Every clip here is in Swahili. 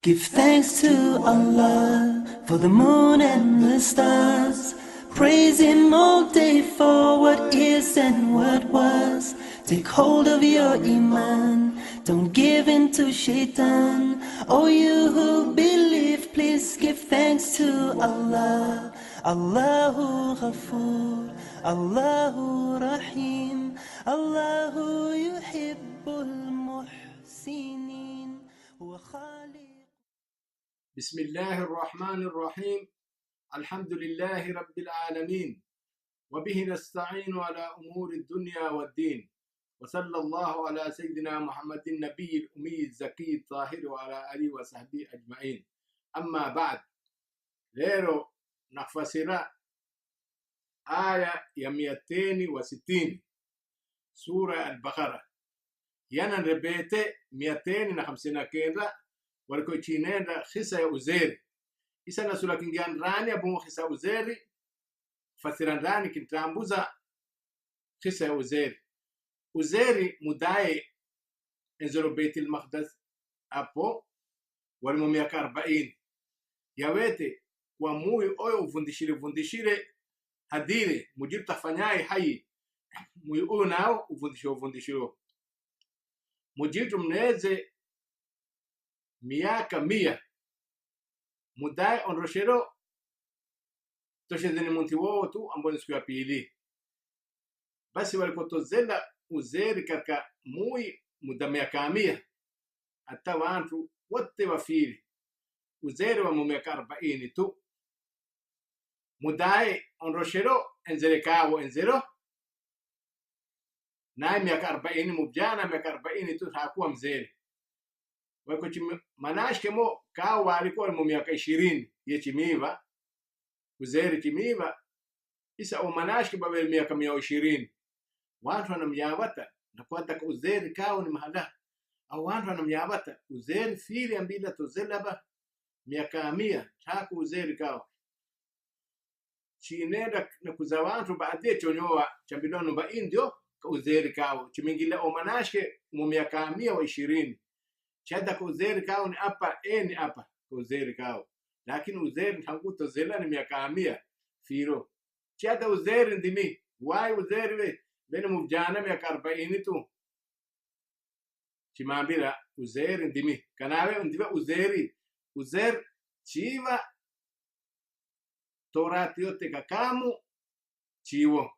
Give thanks to Allah for the moon and the stars. Praise Him all day for what is and what was. Take hold of your iman, don't give in to shaitan. Oh, you who believe, please give thanks to Allah. Allahu Ghafoor, Allahu Rahim, Allahu Yuhibbul Muhsinin. Huwa Khaliq. بسم الله الرحمن الرحيم. الحمد لله رب العالمين وبه نستعين على أمور الدنيا والدين وصلى الله على سيدنا محمد النبي الأمي الزكي الطاهر وعلى آله وصحبه أجمعين. أما بعد، leo nafasira aya ya 260 sura al-Baqara, yana rebete 259 waliko chinenda khisa ya Uzeri. Isa na sura kingian rani abu khisa Uzeri fasiran rani kintambuza khisa ya Uzeri. Uzeri mudaye enzoro Baitul Maqdis apo walimu miaka 40 yawete kwa muyu oyo uvundishire hadire mujiru tafanyai hai muyu uyu nao uvundishiro mujiru mneze miaka 100 mudai onroshero toshezeni munti wotu amboni siku ya pili. Basi walikotozela Uzeri katika muda miaka 100 hata wantu wote wafiri. Uzeri wa miaka 40 tu mudai onroshero enzere kawo enzero na miaka 40 mubjana miaka 40 tu hakuwa mzeri. Wakuchi manashke mo kawa walikuwa mu miaka 20 yechimiva Uzeri chimiva isa o manashke babe miaka 120 watu wanamyabata na kwata Uzeri kawa ni mahala au watu wanamyabata Uzeri fili ambila tozelaba miaka 100 taku Uzeri kawa chinenda na kuza watu baadhi chonyoa chambidono ba indio ka Uzeri kawa chimingile o manashke mu miaka 120 chada ko Uzeri kao ni apa ni apa ko Uzeri kao, lakini Uzeri tanguto zela ni miaka 100 firo chada Uzeri ndimi wai Uzeri we bene mujana miaka 40 tu chimambira Uzeri ndimi kanawe ndiva Uzeri chiva Torati yote kakamu chiwo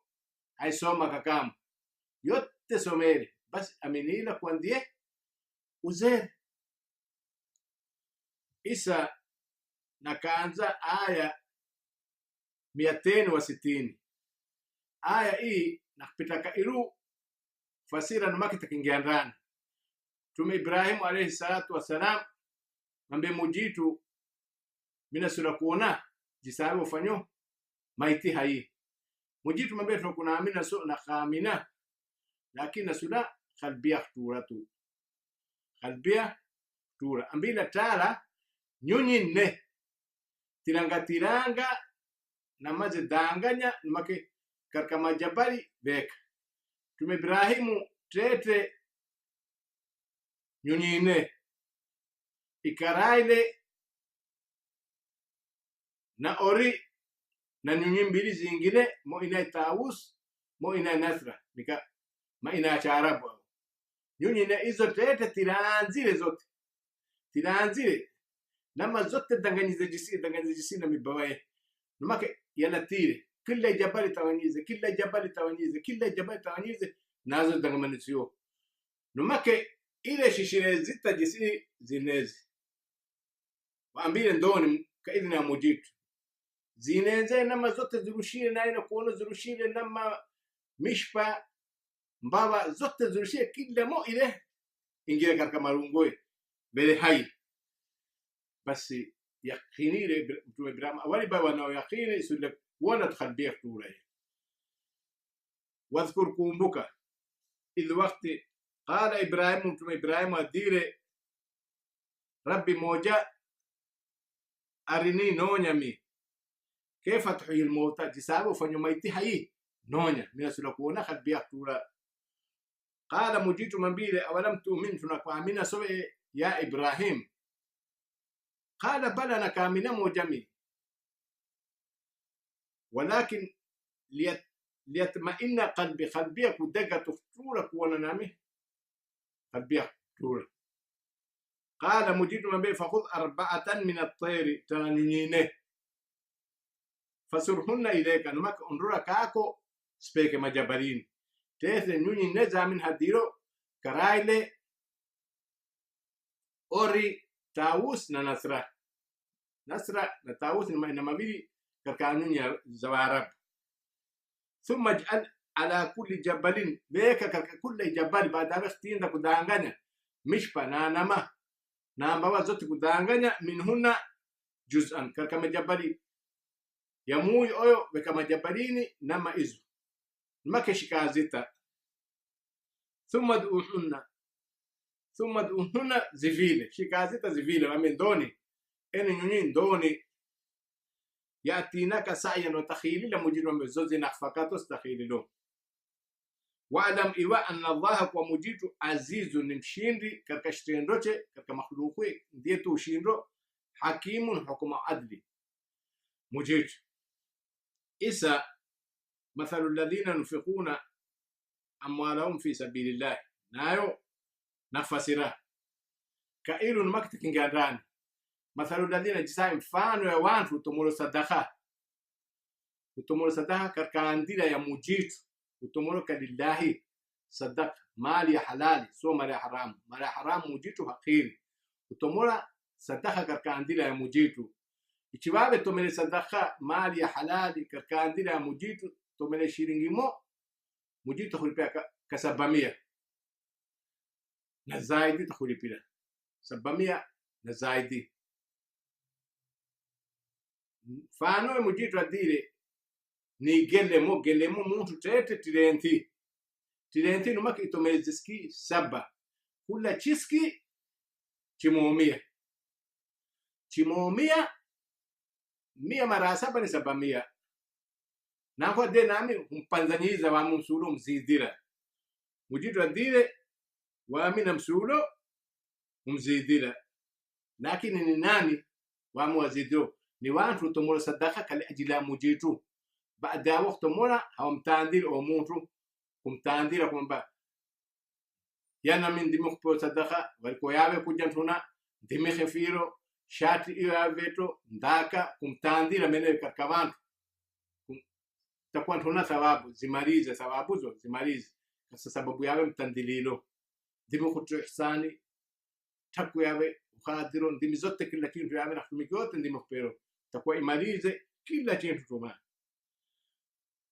haisoma kakamu yote someri basi aminila kwandie Uzeri. Isa nakaanza aya 260. Aya hii nakupitaka ilu fasira numakita kingiandana. Tume Ibrahim alayhi salatu wassalam mambe mujitu mina sura kuona jisawe ufanyo maiti hai. Mujitu mambe tunakuna amina so na khamina lakini sura qalbiya khturatu. Qalbiya tura ambila tala nyunyine tiranga na maze danganya make karka majabali beka tume Ibrahimu tete nyunyine ikaraile na ori na nyunyimbili zingine mo ina Taus mo ina Nasra nika ma ina Charabu nyunyine hizo tete tiranzile nama zote danganyize jisi na mibawaye numake yanatire kila jabali tawanyize nazo dangamanisiyo numake ile shishire zita jisi zinezi waambile ndoni kaidhi na mujitu zineze nama zote zirushire na ina kuono zirushire nama mishpa mbawa zote zirushire kila mo ile ingira karka marungoe bele hai basi yakinire mtume Ibrahim awali baba na yakini sulle wana tkhadbiya tura wadhkur kumbuka idh waqti qala Ibrahim mtume Ibrahim adire rabbi moja arini nonyami kaifa tuhyi almauta jisabu fanyo maiti hai nonya mina sulle kuona khadbiya tura qala mujitu mambile awalam tu'min tunakuamina soe ya Ibrahim قال بلى نكامنا موجمي ولكن ليطمئن قلبي كدقة تفتورك وننامي قلبي تفتورك. قال مجيد من بي فخذ 4 من الطير تغنينه فسرهن إليك نمك انظر كاكو سبيك مجبرين تيث نوني نزا من هديرو كرايلي أوري تاوس ننصرة نصرة نتاوس إنما بيدي كركانون زوارب. ثم اجعل على كل جبل بيك كل جبل بعد اختين دك دانغانيا مش بنانما نامبا زوت كدانغانيا منهن جزءا كما جبلي يموي اويو بكما جبليني نما إزو ما كشكازيتا ثم دعوهن زفيلة شكازيتا زفيلة ومن دوني إن ينين دوني يأتيناك سعيا وتخيلي لمجيد بزوزي نخفكاتو استخيلي له. واعلم إيواء أن الله ومجيد عزيز نمشينري كركشتين روشي كرك مخلوقي ديتو شينرو حكيم حكم عدلي مجيد. إسا مثل الذين ينفقون أموالهم في سبيل الله نايو نفسره كائل مكتكين قادران مثل الذين جسائم فانوا يوانفوا وتمولوا صدقة كركانديلا يا مجيد وتمولوا كلله صدق مالي حلالي سو مالي حرام مجيد حقيري وتمولوا صدقة كركانديلا يا مجيد ichibabe tomele sadaka mali ya halali karkaandila ya mujitu tomele shilingi mo mujitu hulipia kasabamia na zaidi tahulipia sabamia na zaidi fano mujitu adire ni gelemo muntu tete tirenti numaki itomele ziski saba kula chiski chimomia 100 mara 7 ni 700 nako de nami umpanzanyiza wa msulu mzidira mujitu adire wa mina msulu mzidira lakini ni nani wa muwazido ni wantu tomola sadaka kali ajila mujitu baada wakati mola hawamtandil o muntu kumtandira kwamba yana min dimukpo sadaka waliko yawe kujantuna dimi khefiro shati iyo ya veto ndaka kumtandira mene kakavantu takuwa tuna thawabu zimalize thawabu zo zimalize kwa sababu yawe mtandililo ndimu kutu ihsani taku yawe ukhadiro ndimi zote kila kitu yawe na kumigote ndimu pero takuwa imalize kila kitu tuma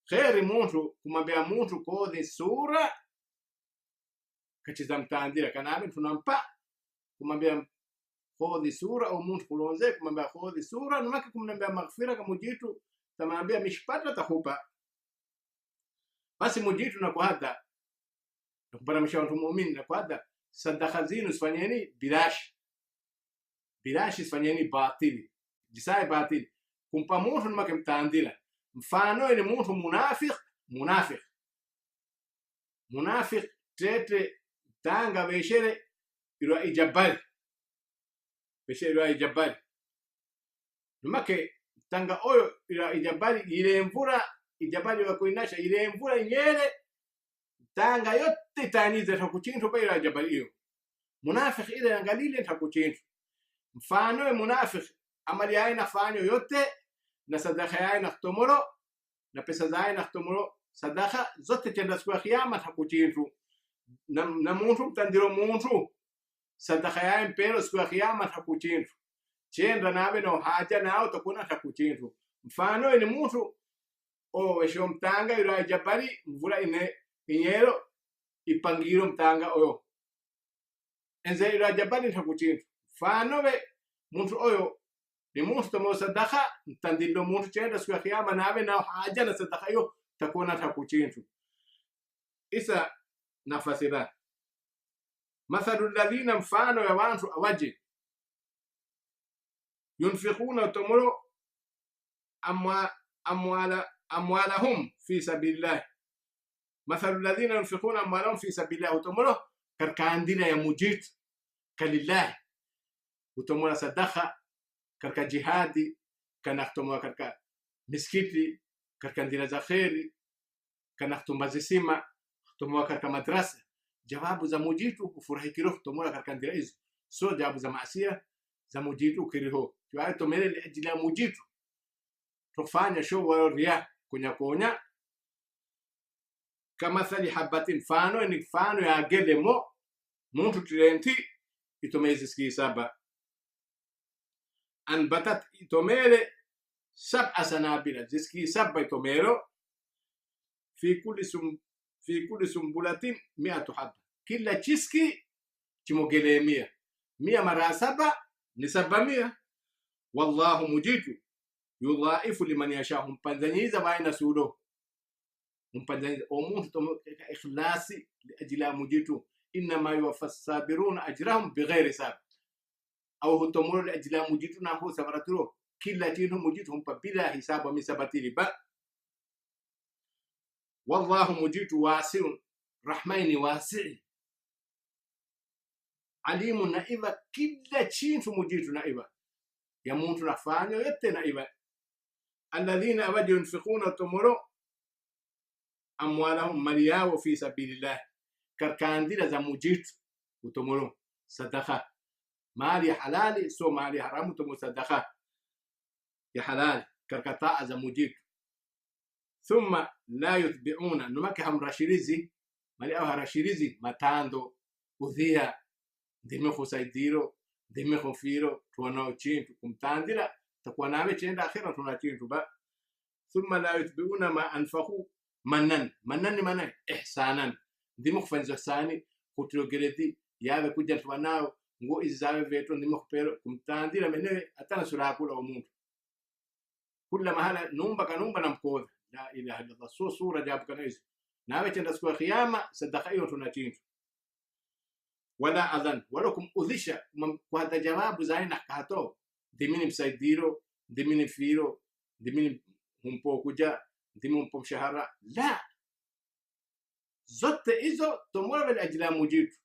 khairi muntu kumambia muntu kodhi sura kachiza mtandira kanabe tunampa kumambia خذي سورة أو مونت كلونزك ما بأخذي سورة نماك كم نبي مغفرة كمجيتو تما نبي مش بدر تخوبا بس مجيتو نكو هذا نخبر مش أنتم مؤمن نكو هذا صدق زين سفنيني بلاش سفنيني باطل جساي باطل كم بموت نماك متانديلا مفانو إن موت منافق تete tanga beshere ilo ijabali beshere wa ijabali numake tanga oyo ila ijabali ile mvura ijabali wa kuinasha ile mvura nyele tanga yote taniza takuchinto pa ila ijabali hiyo munafiki ile angalile takuchinto mfano munafiki amali aina fanyo yote na sadaka yaina khtomoro na pesa zaina khtomoro sadaka zote tenda siku ya kiyama takuchinto na muntu mtandiro muntu sadaka yaina pero siku ya kiyama takuchinto chenda nawe no haja nao takuna takuchinto mfano ni muntu wesho mtanga ila jabali mvula inyero ipangiro mtanga oyo enze ila jabali takuchinto mfano we muntu oyo ni muntu tomo sadaka mtandilo muntu chenda siku ya kiyama nawe nao haja na sadaka yo takuna takuchinto isa nafasira mathalu alladhina mfano ya wantu awaje yunfiquna tomoro amwalahum fi sabilillah mathalu alladhina yunfiquna amwalahum fi sabilillah tomoro karkandina ya mujit kalillah utomora sadaka katika jihadi, kana kutomoa katika misikiti, katika ndira za kheri, kana kutomba zisima, kutomoa katika madrasa. Jawabu za mujitu kufurahikiro kutomoa katika ndira hizo, so jawabu za maasia za mujitu kiriho. Kwa hiyo tomele ajili ya mujitu tufanya show wa ria kunya kama thali habatin fano ni fano ya gelemo muntu tirenti itomezi ski saba anbatat itomele sab'a sanabila ziski saba itomero fi kulli sumbulatin 100 habba, kila chiski chimogele 100 mara saba ni 700. Wallahu mujitu yudhaifu liman yasha, humpanzanyiza baina sudo, humpanzanyiza omuntu tomeka ikhlasi liajila mujitu inma yuwaffas sabiruna ajrahum bighairi hisab, au hutomoro liajila mujitu na ho sabaraturo kila tinu mujitu humpa bila hisabu misabatili ba. Wallahu mujitu wasi'un, rahmaini wasi' alimun naiva, kila chintu mujitu naiva ya muntu nafanyo yote naiva. Alladhina abadi yunfiquna tomoro amwalahum maliyawo fi sabilillah, karkandira za mujitu utomoro sadaka mali halali so mali haramu tomo sadaka ya halali karkataa za mujitu. Thumma la yutbi'una, numaki hamrashirizi mali au harashirizi matando udhia ndime khusaidiro ndime khofiro tuwanao chintu kumtandira takuwa nawe chenda akhira tuna chintu ba. Thumma la yutbi'una ma anfaqu manan ni manan ihsanan, ndime khufanyiza ihsani kutugereti yawe kuja tuwanao ngo izawe vetu ndime khupero kumtandira menewe atana surakula omuntu kula mahala numba kanumba na mkodha. La ilaha illallah, so sura jabu kana hizo nawe chenda siku ya kiyama sadaka hiyo tuna chintu. Wala adhan, wala kumudhisha kwa hata jawabu za aina kato ndimini msaidiro ndimini firo ndimini humpo kuja ndimini humpo mshahara, la zote hizo tomora bil ajla mujitu.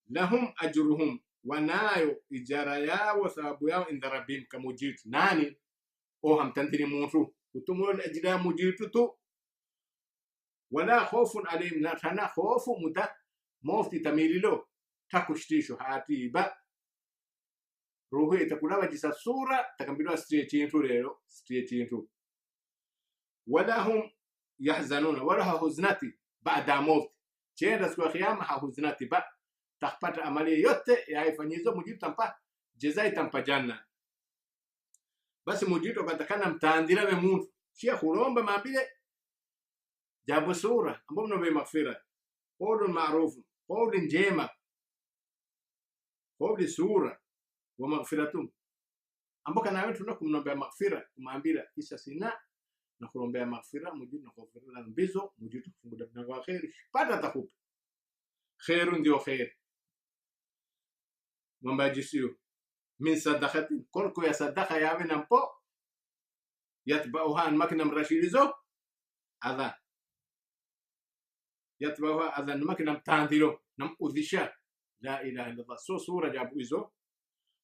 Lahum ajruhum, wanayo ijara yao thawabu yao inda rabbihim kamujitu. Nani o hamtandiri muntu utumoro ajila mujitu tu. Wala khawfun alayhim, na tana khawfu muta mofti tamililo takushtisho hati ba ruhu itakulawa jisa sura takambilwa stiye chintu lero stiye chintu. Wala hum yahzanuna, wala huznati baada mofti chenda siku ya kiyama huznati ba takpata amali yote yaifanyizo mujitu tampa jazai tampa janna. Basi mujitu katakana mtaandira we muntu shia khulomba mabile jabu sura ambo mnobe maghfira qawlun ma'ruf qawlun jema qawli sura wa maghfiratun ambo kana wetu na kumnombea maghfira kumambira isa sina na kulombea maghfira mujitu na kughfira na mbizo mujitu kufunguda mlango wa khairi pata takupa khairun ndio khair mwamba jisiyo min sadaqatin korko ya sadaqa yawe nampo yatba'uha makna mrashilizo adha yatba'uha adha makna mtandiro namudhisha. La ilaha illallah, so sura jabu hizo.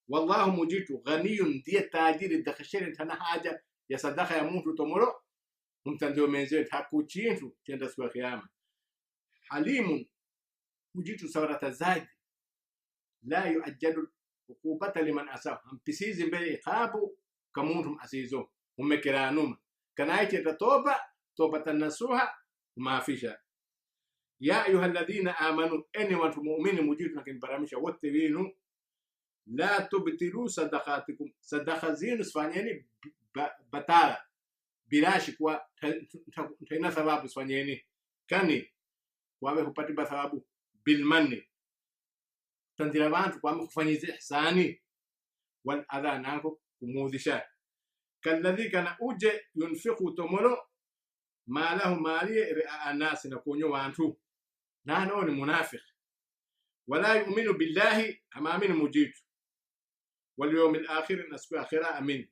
Wallahu mujitu ghaniyun, ndiye tajiri dakhashiri tana haja ya sadaqa ya muntu tomoro mtandio menze hakuchintu tenda siku ya kiyama. Halimun, mujitu sawarata zaidi, la yuajjalu ukubata liman asaw, hampisizi mbele iqabu kamuntu asizo umekiranuma kanaiche toba tanasuha maafisha. Ya ayuha alladhina amanu, eni watu muumini mujitu nakinbaramisha wote winu, la tubtilu sadaqatikum, sadaqa zinu sfanyeni batala bilashi kwa taina thawabu sfanyeni kani wawe hupatiba thawabu bilmanni tandira bantu kwa kufanyiza ihsani wal adha nako kumudhisha. Kalladhi kana uje yunfiqu tomolo malahu mali ri'a anas, na kunyo wantu nano ni munafiq. Wala yu'minu billahi, amamin mujitu wal yawmil akhir, nasku akhira amin.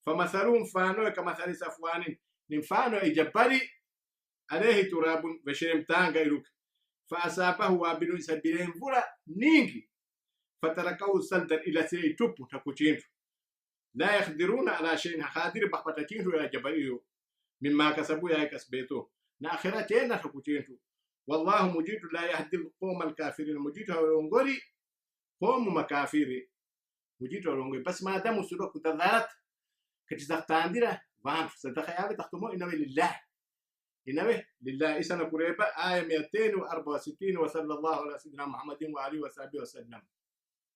Famathalum fano kama thali safwani, ni mfano ijabari alayhi turabun bashim tanga iruka fa asabahu wabilun sabila mvula ningi فتركوه سلدا إلى سيتوب تكوتشينتو لا يقدرون على شيء خادر بحبتكينتو يا جبريو مما كسبوا يا كسبيتو ناخرتين تكوتشينتو والله مجيد لا يهدي القوم الكافرين مجيد هولونغوري قوم مكافرين مجيد هولونغوري بس ما دام سلوك تذات كتزختانديرا وان ستخيابي تختمو إنما لله إسانا قريبا آية 264 وصلى الله على سيدنا محمد وآله وصحبه وسلم.